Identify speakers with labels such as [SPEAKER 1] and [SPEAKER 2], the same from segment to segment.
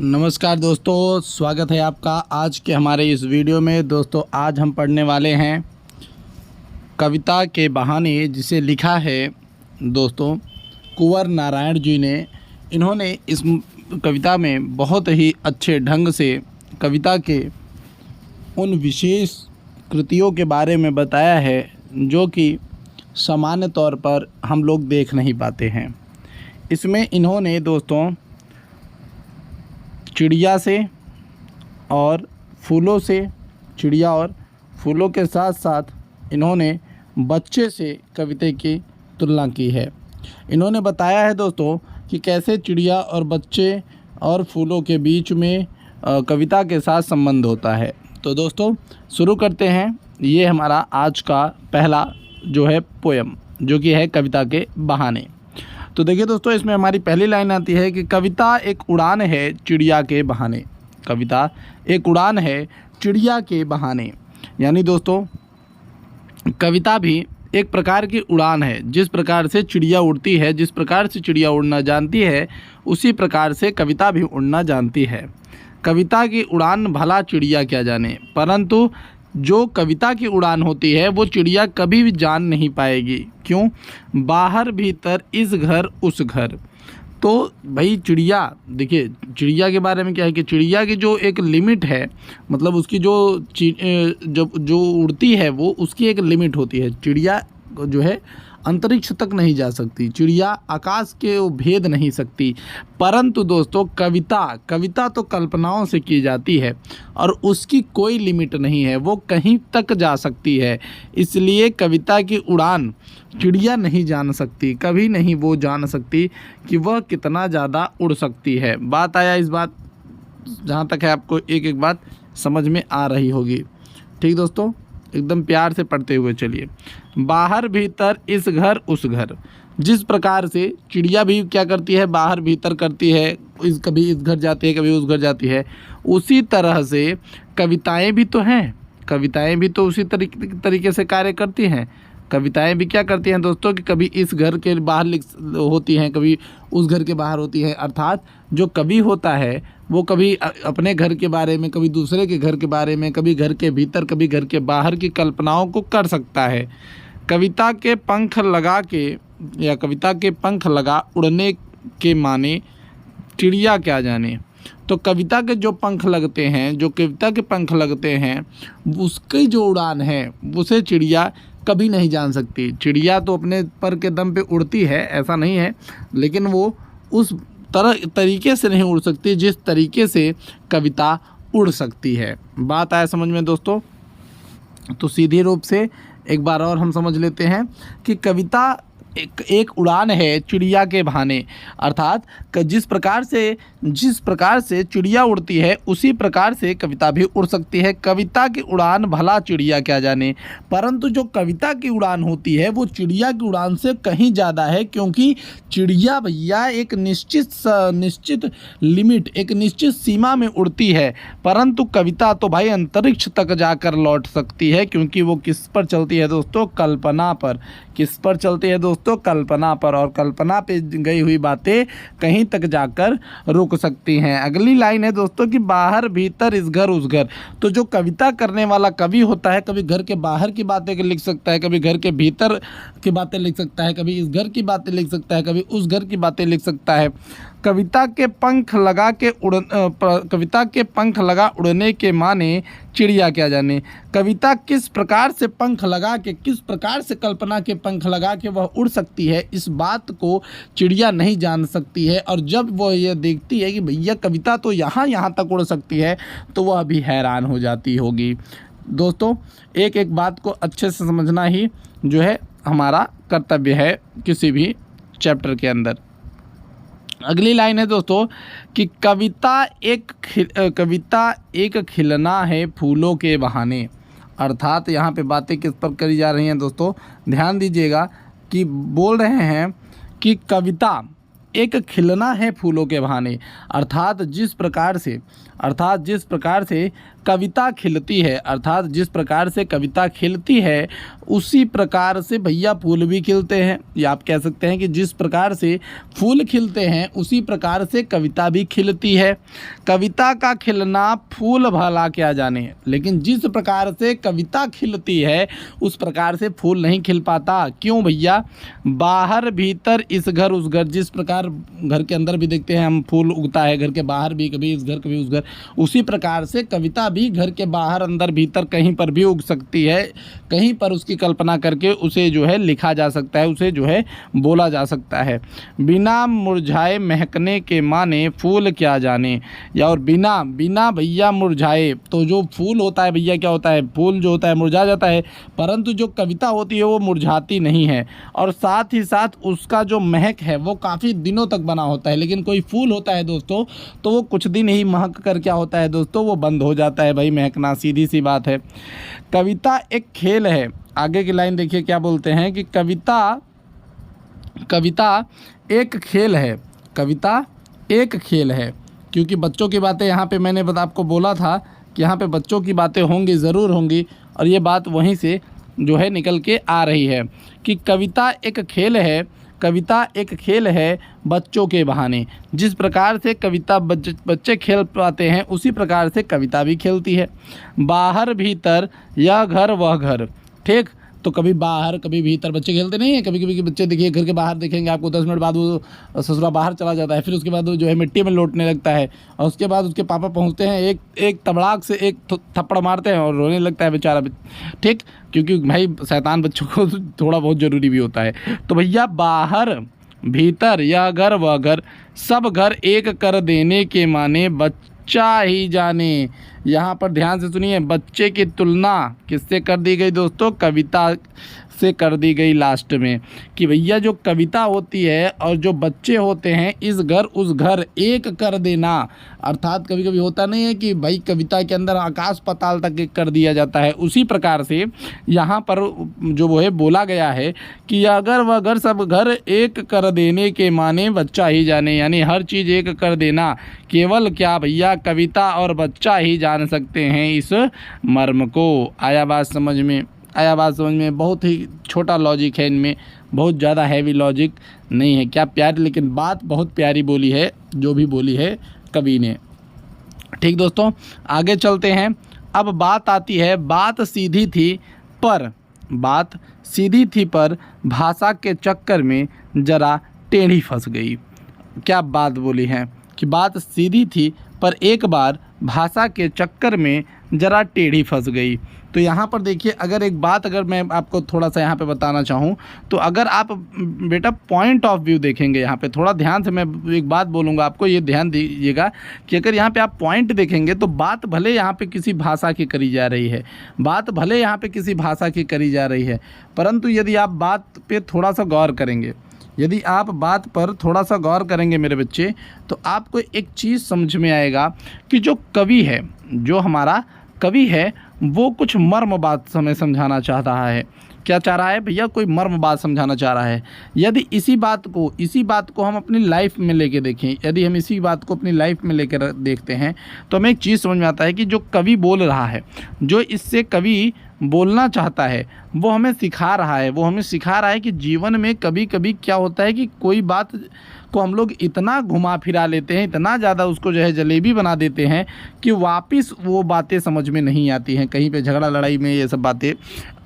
[SPEAKER 1] नमस्कार दोस्तों, स्वागत है आपका आज के हमारे इस वीडियो में। दोस्तों आज हम पढ़ने वाले हैं कविता के बहाने, जिसे लिखा है दोस्तों कुंवर नारायण जी ने। इन्होंने इस कविता में बहुत ही अच्छे ढंग से कविता के उन विशेष कृतियों के बारे में बताया है जो कि सामान्य तौर पर हम लोग देख नहीं पाते हैं। इसमें इन्होंने दोस्तों चिड़िया से और फूलों से, चिड़िया और फूलों के साथ साथ इन्होंने बच्चे से कविता की तुलना की है। इन्होंने बताया है दोस्तों कि कैसे चिड़िया और बच्चे और फूलों के बीच में कविता के साथ संबंध होता है। तो दोस्तों शुरू करते हैं। ये हमारा आज का पहला जो है पोयम, जो कि है कविता के बहाने। तो देखिए दोस्तों, इसमें हमारी पहली लाइन आती है कि कविता एक उड़ान है चिड़िया के बहाने। कविता एक उड़ान है चिड़िया के बहाने, यानी दोस्तों कविता भी एक प्रकार की उड़ान है। जिस प्रकार से चिड़िया उड़ती है, जिस प्रकार से चिड़िया उड़ना जानती है, उसी प्रकार से कविता भी उड़ना जानती है। कविता की उड़ान भला चिड़िया क्या जाने, परंतु जो कविता की उड़ान होती है वो चिड़िया कभी भी जान नहीं पाएगी। क्यों? बाहर भीतर इस घर उस घर। तो भाई चिड़िया, देखिए चिड़िया के बारे में क्या है कि चिड़िया की जो एक लिमिट है, मतलब उसकी जो उड़ती है वो उसकी एक लिमिट होती है। चिड़िया जो है अंतरिक्ष तक नहीं जा सकती, चिड़िया आकाश के वो भेद नहीं सकती। परंतु दोस्तों कविता तो कल्पनाओं से की जाती है और उसकी कोई लिमिट नहीं है, वो कहीं तक जा सकती है। इसलिए कविता की उड़ान चिड़िया नहीं जान सकती, कभी नहीं वो जान सकती कि वह कितना ज़्यादा उड़ सकती है। बात आया इस बात, जहाँ तक है आपको एक एक बात समझ में आ रही होगी। ठीक दोस्तों, एकदम प्यार से पढ़ते हुए चलिए। बाहर भीतर इस घर उस घर। जिस प्रकार से चिड़िया भी क्या करती है, बाहर भीतर करती है, कभी इस घर जाती है कभी उस घर जाती है, उसी तरह से कविताएं भी तो हैं। कविताएं भी तो उसी तरीके से कार्य करती हैं। कविताएं भी क्या करती हैं दोस्तों कि कभी इस घर के बाहर होती हैं, कभी उस घर के बाहर होती हैं। अर्थात जो कवि होता है वो कभी अपने घर के बारे में, कभी दूसरे के घर के बारे में, कभी घर के भीतर कभी घर के बाहर की कल्पनाओं को कर सकता है। कविता के पंख लगा के या कविता के पंख लगा उड़ने के माने चिड़िया क्या जाने। तो कविता के जो पंख लगते हैं, जो कविता के पंख लगते हैं, उसकी जो उड़ान है उसे चिड़िया कभी नहीं जान सकती। चिड़िया तो अपने पर के दम पे उड़ती है, ऐसा नहीं है, लेकिन वो उस तरीके से नहीं उड़ सकती जिस तरीके से कविता उड़ सकती है। बात आया समझ में दोस्तों? तो सीधे रूप से एक बार और हम समझ लेते हैं कि कविता एक उड़ान है चिड़िया के बहाने। अर्थात जिस प्रकार से चिड़िया उड़ती है उसी प्रकार से कविता भी उड़ सकती है। कविता की उड़ान भला चिड़िया क्या जाने, परंतु जो कविता की उड़ान होती है वो चिड़िया की उड़ान से कहीं ज़्यादा है। क्योंकि चिड़िया भैया एक निश्चित लिमिट, एक निश्चित सीमा में उड़ती है, परंतु कविता तो भाई अंतरिक्ष तक जाकर लौट सकती है। क्योंकि वो किस पर चलती है दोस्तों? कल्पना पर। किस पर चलती है दोस्तों? कल्पना पर। और कल्पना पे गई हुई बातें कहीं तक जाकर रुक सकती हैं। अगली लाइन है दोस्तों कि बाहर भीतर इस घर उस घर। तो जो कविता करने वाला कवि होता है, कभी घर के बाहर की बातें लिख सकता है, कभी घर के भीतर की बातें लिख सकता है, कभी इस घर की बातें लिख सकता है, कभी उस घर की बातें लिख सकता है। कविता के पंख लगा उड़ने के माने चिड़िया क्या जाने। कविता किस प्रकार से पंख लगा के, किस प्रकार से कल्पना के पंख लगा के वह उड़ सकती है, इस बात को चिड़िया नहीं जान सकती है। और जब वह यह देखती है कि भैया कविता तो यहाँ तक उड़ सकती है, तो वह भी हैरान हो जाती होगी। दोस्तों एक एक बात को अच्छे से समझना ही जो है हमारा कर्तव्य है किसी भी चैप्टर के अंदर। अगली लाइन है दोस्तों कि कविता एक खिलना है फूलों के बहाने। अर्थात यहाँ पे बातें किस पर करी जा रही हैं दोस्तों, ध्यान दीजिएगा कि बोल रहे हैं कि कविता एक खिलना है फूलों के बहाने। अर्थात जिस प्रकार से कविता खिलती है, अर्थात जिस प्रकार से कविता खिलती है उसी प्रकार से भैया फूल भी खिलते हैं। या आप कह सकते हैं कि जिस प्रकार से फूल खिलते हैं उसी प्रकार से कविता भी खिलती है। कविता का खिलना फूल भला क्या जाने, लेकिन जिस प्रकार से कविता खिलती है उस प्रकार से फूल नहीं खिल पाता। क्यों भैया? बाहर भीतर इस घर उस घर, जिस प्रकार घर के अंदर भी देखते हैं हम फूल उगता है, घर के बाहर भी कभी इस घर कभी उस घर, उसी प्रकार से कविता भी घर के बाहर अंदर भीतर कहीं पर भी उग सकती है। कहीं पर उसकी कल्पना करके उसे जो है लिखा जा सकता है, उसे जो है बोला जा सकता है। बिना मुरझाए महकने के माने फूल क्या जाने, या और बिना भैया मुरझाए, तो जो फूल होता है भैया क्या होता है, फूल जो होता है मुरझा जाता है, परंतु जो कविता होती है वो मुरझाती नहीं है, और साथ ही साथ उसका जो महक है वो काफ़ी दिनों तक बना होता है। लेकिन कोई फूल होता है दोस्तों तो वो कुछ दिन ही महक कर क्या होता है दोस्तों, वो बंद हो जाता है भाई महकना, सीधी सी बात है। कविता एक खेल है। आगे की लाइन देखिए क्या बोलते हैं कि कविता एक खेल है, कविता एक खेल है। क्योंकि बच्चों की बातें यहाँ पे मैंने आपको बोला था कि यहाँ पे बच्चों की बातें होंगी, ज़रूर होंगी, और ये बात वहीं से जो है निकल के आ रही है कि कविता एक खेल है, कविता एक खेल है बच्चों के बहाने। जिस प्रकार से कविता बच्चे खेल पाते हैं उसी प्रकार से कविता भी खेलती है। बाहर भीतर यह घर वह घर, ठीक, तो कभी बाहर कभी भीतर बच्चे खेलते नहीं हैं। कभी कभी बच्चे देखिए घर के बाहर देखेंगे आपको 10 मिनट बाद वो ससुरा बाहर चला जाता है, फिर उसके बाद वो जो है मिट्टी में लौटने लगता है, और उसके बाद उसके पापा पहुंचते हैं, एक तबड़ाक से एक थप्पड़ मारते हैं और रोने लगता है बेचारा, ठीक, क्योंकि भाई शैतान बच्चों को थोड़ा बहुत ज़रूरी भी होता है। तो भैया बाहर भीतर यह घर वह घर, सब घर एक कर देने के माने बच्चा ही जाने। यहाँ पर ध्यान से सुनिए, बच्चे की तुलना किससे कर दी गई दोस्तों? कविता से कर दी गई लास्ट में, कि भैया जो कविता होती है और जो बच्चे होते हैं इस घर उस घर एक कर देना। अर्थात कभी कभी होता नहीं है कि भाई कविता के अंदर आकाश पाताल तक एक कर दिया जाता है, उसी प्रकार से यहाँ पर जो वो है बोला गया है कि अगर वह घर सब घर एक कर देने के माने बच्चा ही जाने, यानी हर चीज़ एक कर देना। केवल क्या भैया कविता और बच्चा ही जान सकते हैं इस मर्म को। आया बात समझ में? आया बात समझ में? बहुत ही छोटा लॉजिक है इनमें, बहुत ज़्यादा हैवी लॉजिक नहीं है। क्या प्यारी, लेकिन बात बहुत प्यारी बोली है जो भी बोली है कवि ने। ठीक दोस्तों, आगे चलते हैं। अब बात आती है, बात सीधी थी पर भाषा के चक्कर में ज़रा टेढ़ी फंस गई। क्या बात बोली है कि बात सीधी थी पर एक बार भाषा के चक्कर में ज़रा टेढ़ी फंस गई। तो यहाँ पर देखिए, अगर मैं आपको थोड़ा सा यहाँ पे बताना चाहूँ तो अगर आप बेटा पॉइंट ऑफ व्यू देखेंगे, यहाँ पे थोड़ा ध्यान से मैं एक बात बोलूँगा आपको, ये ध्यान दीजिएगा कि अगर यहाँ पे आप पॉइंट देखेंगे तो बात भले यहाँ पे किसी भाषा की करी जा रही है, बात भले यहाँ पे किसी भाषा की करी जा रही है, परंतु यदि आप बात पे थोड़ा सा गौर करेंगे, यदि आप बात पर थोड़ा सा गौर करेंगे मेरे बच्चे, तो आपको एक चीज़ समझ में आएगा कि जो कवि है, जो हमारा कवि है, वो कुछ मर्म बात हमें समझाना चाह रहा है। क्या चाह रहा है भैया? कोई मर्म बात समझाना चाह रहा है। यदि इसी बात को हम अपनी लाइफ में लेके देखें, यदि हम इसी बात को अपनी लाइफ में लेकर देखते हैं तो हमें एक चीज़ समझ में आता है कि जो कवि बोल रहा है, जो इससे कवि बोलना चाहता है, वो हमें सिखा रहा है। वो हमें सिखा रहा है कि जीवन में कभी कभी क्या होता है कि कोई बात को हम लोग इतना घुमा फिरा लेते हैं, इतना ज़्यादा उसको जो है जलेबी बना देते हैं कि वापस वो बातें समझ में नहीं आती हैं। कहीं पे झगड़ा लड़ाई में ये सब बातें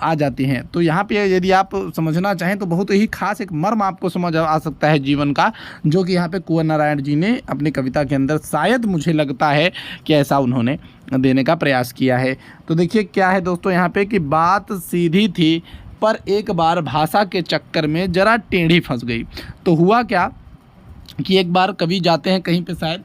[SPEAKER 1] आ जाती हैं। तो यहाँ पे यदि आप समझना चाहें तो बहुत ही खास एक मर्म आपको समझ आ सकता है जीवन का, जो कि यहाँ पे कुंवर नारायण जी ने अपनी कविता के अंदर शायद मुझे लगता है कि ऐसा उन्होंने देने का प्रयास किया है। तो देखिए क्या है दोस्तों यहाँ पे कि बात सीधी थी पर एक बार भाषा के चक्कर में ज़रा टेढ़ी फंस गई। तो हुआ क्या कि एक बार कवि जाते हैं कहीं पे, शायद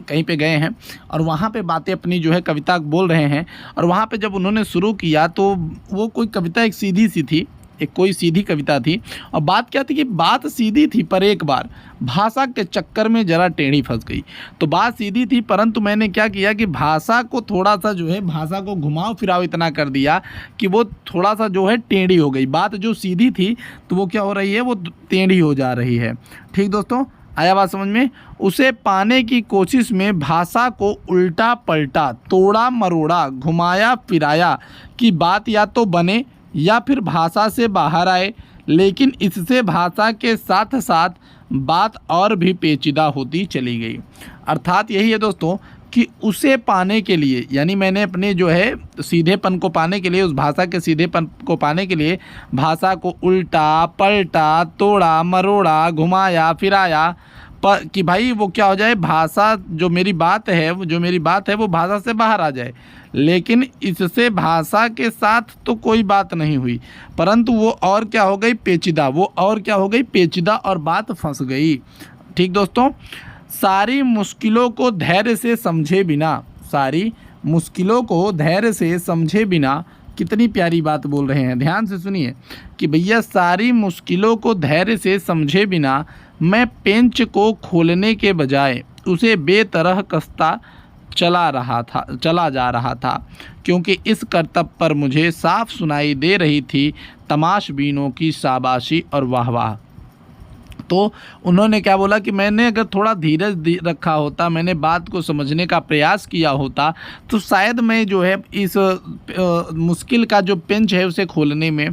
[SPEAKER 1] कहीं पे गए हैं और वहाँ पे बातें अपनी जो है कविता बोल रहे हैं, और वहाँ पे जब उन्होंने शुरू किया तो वो कोई कविता एक सीधी सी थी, एक कोई सीधी कविता थी। और बात क्या थी कि बात सीधी थी पर एक बार भाषा के चक्कर में ज़रा टेढ़ी फंस गई। तो बात सीधी थी परंतु मैंने क्या किया कि भाषा को थोड़ा सा जो है, भाषा को घुमाव फिराव इतना कर दिया कि वो थोड़ा सा जो है टेढ़ी हो गई। बात जो सीधी थी तो वो क्या हो रही है, वो टेढ़ी हो जा रही है। ठीक दोस्तों, आया बात समझ में। उसे पाने की कोशिश में भाषा को उल्टा पलटा, तोड़ा मरोड़ा, घुमाया फिराया कि बात या तो बने या फिर भाषा से बाहर आए, लेकिन इससे भाषा के साथ साथ बात और भी पेचीदा होती चली गई। अर्थात यही है दोस्तों कि उसे पाने के लिए, यानी मैंने अपने जो है सीधेपन को पाने के लिए, उस भाषा के सीधेपन को पाने के लिए भाषा को उल्टा पलटा, तोड़ा मरोड़ा, घुमाया फिराया कि भाई वो क्या हो जाए, भाषा जो मेरी बात है वो भाषा से बाहर आ जाए, लेकिन इससे भाषा के साथ तो कोई बात नहीं हुई, परंतु वो और क्या हो गई, पेचीदा, और बात फंस गई। ठीक दोस्तों, सारी मुश्किलों को धैर्य से समझे बिना, कितनी प्यारी बात बोल रहे हैं, ध्यान से सुनिए कि भैया सारी मुश्किलों को धैर्य से समझे बिना मैं पेंच को खोलने के बजाय उसे बेतरह कसता चला जा रहा था, क्योंकि इस करतब पर मुझे साफ सुनाई दे रही थी तमाशबीनों की शाबाशी और वाहवाह। तो उन्होंने क्या बोला कि मैंने अगर थोड़ा धीरज रखा होता, मैंने बात को समझने का प्रयास किया होता, तो शायद मैं जो है इस मुश्किल का जो पेंच है उसे खोलने में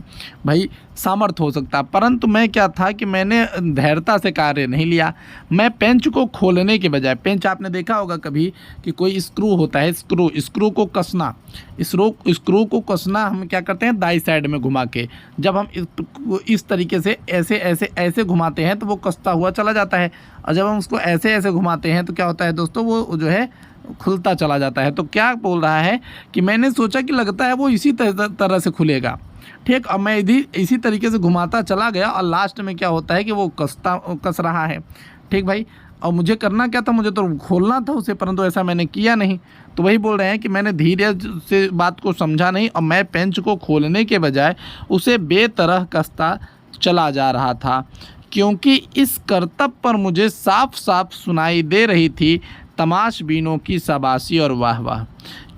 [SPEAKER 1] भाई सामर्थ हो सकता, परंतु मैं क्या था कि मैंने धैर्यता से कार्य नहीं लिया। मैं पेंच को खोलने के बजाय, पेंच आपने देखा होगा कभी कि कोई स्क्रू होता है, स्क्रू को कसना, स्क्रू को कसना हम क्या करते हैं, दाई साइड में घुमा के, जब हम इस तरीके से ऐसे घुमाते हैं तो वो कसता हुआ चला जाता है, और जब हम उसको ऐसे घुमाते हैं तो क्या होता है दोस्तों, वो जो है खुलता चला जाता है। तो क्या बोल रहा है कि मैंने सोचा कि लगता है वो इसी तरह से खुलेगा, ठीक, अब मैं इसी तरीके से घुमाता चला गया और लास्ट में क्या होता है कि वो कस रहा है। ठीक भाई, और मुझे करना क्या था, मुझे तो खोलना था उसे, परंतु ऐसा मैंने किया नहीं। तो वही बोल रहे हैं कि मैंने धीरे से बात को समझा नहीं और मैं पेंच को खोलने के बजाय उसे बेतरह कसता चला जा रहा था, क्योंकि इस करतब पर मुझे साफ साफ सुनाई दे रही थी तमाशबीनों की शाबाशी और वाह वाह,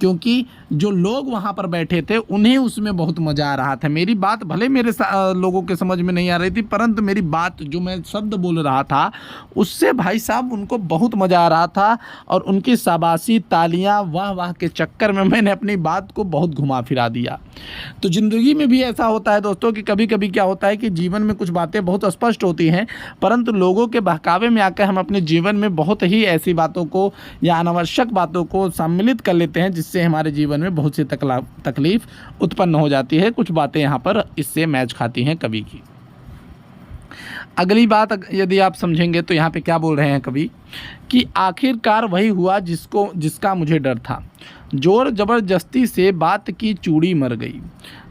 [SPEAKER 1] क्योंकि जो लोग वहाँ पर बैठे थे उन्हें उसमें बहुत मज़ा आ रहा था। मेरी बात भले मेरे लोगों के समझ में नहीं आ रही थी, परंतु मेरी बात जो मैं शब्द बोल रहा था उससे भाई साहब उनको बहुत मज़ा आ रहा था, और उनकी शाबाशी, तालियां, वाह वाह के चक्कर में मैंने अपनी बात को बहुत घुमा फिरा दिया। तो ज़िंदगी में भी ऐसा होता है दोस्तों कि कभी कभी क्या होता है कि जीवन में कुछ बातें बहुत स्पष्ट होती हैं, परंतु लोगों के बहकावे में आकर हम अपने जीवन में बहुत ही ऐसी बातों को या अनावश्यक बातों को सम्मिलित कर लेते हैं, जिससे हमारे जीवन में बहुत सी तकलीफ उत्पन्न हो जाती है। कुछ बातें यहाँ पर इससे मैच खाती हैं कवि की। अगली बात यदि आप समझेंगे तो यहाँ पे क्या बोल रहे हैं कवि कि आखिरकार वही हुआ जिसका मुझे डर था, जोर जबरदस्ती से बात की चूड़ी मर गई।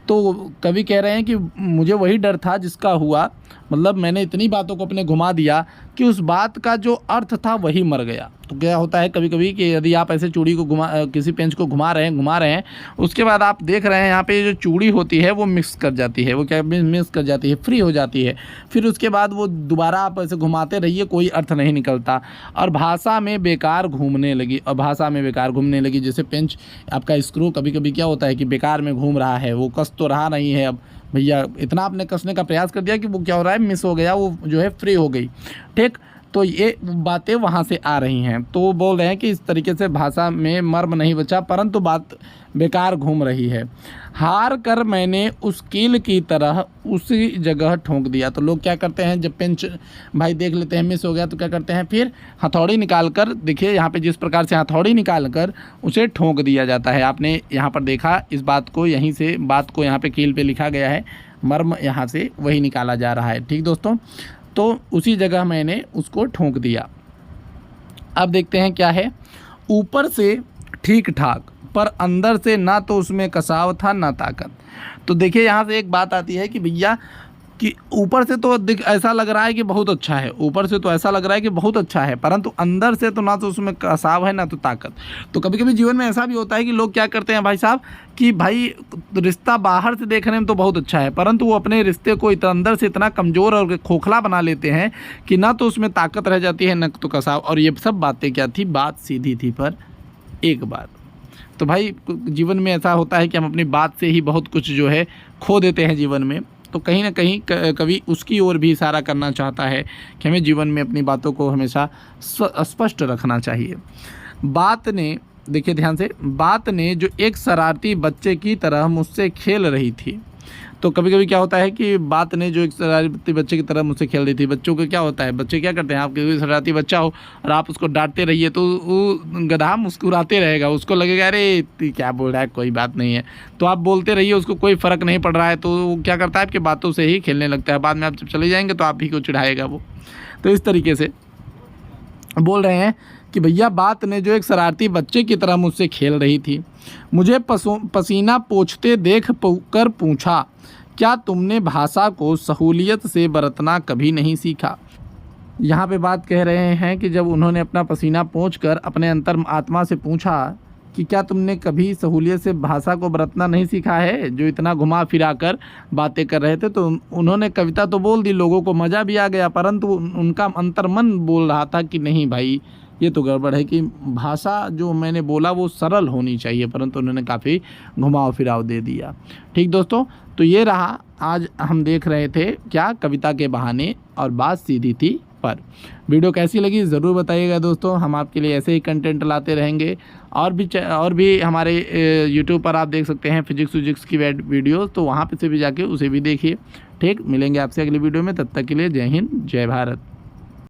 [SPEAKER 1] तो कवि कह रहे हैं कि मुझे वही डर था जिसका हुआ, मतलब मैंने इतनी बातों को अपने घुमा दिया कि उस बात का जो अर्थ था वही मर गया। तो क्या होता है कभी कभी कि यदि आप ऐसे चूड़ी को किसी पेंच को घुमा रहे हैं, उसके बाद आप देख रहे हैं यहाँ पे जो चूड़ी होती है वो मिक्स कर जाती है, फ्री हो जाती है, फिर उसके बाद वो दोबारा आप ऐसे घुमाते रहिए, कोई अर्थ नहीं निकलता, और भाषा में बेकार घूमने लगी। जैसे पेंच आपका स्क्रू कभी कभी क्या होता है कि बेकार में घूम रहा है, वो कस तो रहा नहीं है, अब भैया इतना आपने कसने का प्रयास कर दिया कि वो क्या हो रहा है, मिस हो गया, वो जो है फ्री हो गई। ठीक, तो ये बातें वहाँ से आ रही हैं। तो वो बोल रहे हैं कि इस तरीके से भाषा में मर्म नहीं बचा, परंतु बात बेकार घूम रही है। हार कर मैंने उस कील की तरह उसी जगह ठोंक दिया। तो लोग क्या करते हैं, जब पेंच भाई देख लेते हैं मिस हो गया तो क्या करते हैं, फिर हथौड़ी निकाल कर, देखिए यहाँ पे जिस प्रकार से हथौड़ी निकाल कर उसे ठोंक दिया जाता है। आपने यहाँ पर देखा इस बात को, यहीं से बात को यहाँ पे कील पे लिखा गया है, मर्म यहाँ से वही निकाला जा रहा है। ठीक दोस्तों, तो उसी जगह मैंने उसको ठोंक दिया। अब देखते हैं क्या है, ऊपर से ठीक ठाक पर अंदर से ना तो उसमें कसाव था ना ताकत। तो देखिए यहाँ से एक बात आती है कि भैया कि ऊपर से तो ऐसा लग रहा है कि बहुत अच्छा है, परंतु अंदर से तो ना तो उसमें कसाव है ना तो ताकत। तो कभी कभी जीवन में ऐसा भी होता है कि लोग क्या करते हैं भाई साहब कि भाई रिश्ता बाहर से देखने में तो बहुत अच्छा है, परंतु वो अपने रिश्ते को अंदर से इतना कमज़ोर और खोखला बना लेते हैं कि ना तो उसमें ताकत रह जाती है न तो कसाव। और ये सब बातें क्या थी, बात सीधी थी पर एक बात। तो भाई जीवन में ऐसा होता है कि हम अपनी बात से ही बहुत कुछ जो है खो देते हैं जीवन में। तो कहीं ना कहीं कवि उसकी ओर भी इशारा करना चाहता है कि हमें जीवन में अपनी बातों को हमेशा स्पष्ट रखना चाहिए। बात ने, देखिए ध्यान से, बात ने जो एक शरारती बच्चे की तरह मुझसे खेल रही थी। तो कभी कभी क्या होता है कि बात ने जो एक शरारती बच्चे की तरह मुझसे खेल रही थी। बच्चों को क्या होता है, बच्चे क्या करते हैं, आप कोई शरारती बच्चा हो और आप उसको डांटते रहिए तो वो गधा मुस्कुराते रहेगा, उसको लगेगा अरे क्या बोल रहा है, कोई बात नहीं है। तो आप बोलते रहिए, उसको कोई फ़र्क नहीं पड़ रहा है, तो वो क्या करता है, आपकी बातों से ही खेलने लगता है। बाद में आप जब चले जाएंगे तो आप ही को चिढ़ाएगा वो। तो इस तरीके से बोल रहे हैं कि भैया बात ने जो एक शरारती बच्चे की तरह मुझसे खेल रही थी। मुझे पसीना पोंछते देख कर पूछा, क्या तुमने भाषा को सहूलियत से बरतना कभी नहीं सीखा। यहाँ पे बात कह रहे हैं कि जब उन्होंने अपना पसीना पोंछकर अपने अंतर आत्मा से पूछा कि क्या तुमने कभी सहूलियत से भाषा को बरतना नहीं सीखा है, जो इतना घुमा फिरा कर बातें कर रहे थे। तो उन्होंने कविता तो बोल दी, लोगों को मज़ा भी आ गया, परंतु उनका अंतर्मन बोल रहा था कि नहीं भाई ये तो गड़बड़ है, कि भाषा जो मैंने बोला वो सरल होनी चाहिए, परंतु उन्होंने काफ़ी घुमाव फिराव दे दिया। ठीक दोस्तों, तो ये रहा, आज हम देख रहे थे क्या, कविता के बहाने, और बात सीधी थी पर। वीडियो कैसी लगी ज़रूर बताइएगा दोस्तों, हम आपके लिए ऐसे ही कंटेंट लाते रहेंगे। और भी हमारे यूट्यूब पर आप देख सकते हैं फिजिक्स की वीडियोस, तो वहाँ पे से भी जाके उसे भी देखिए। ठीक, मिलेंगे आपसे अगली वीडियो में, तब तक के लिए जय हिंद जय भारत।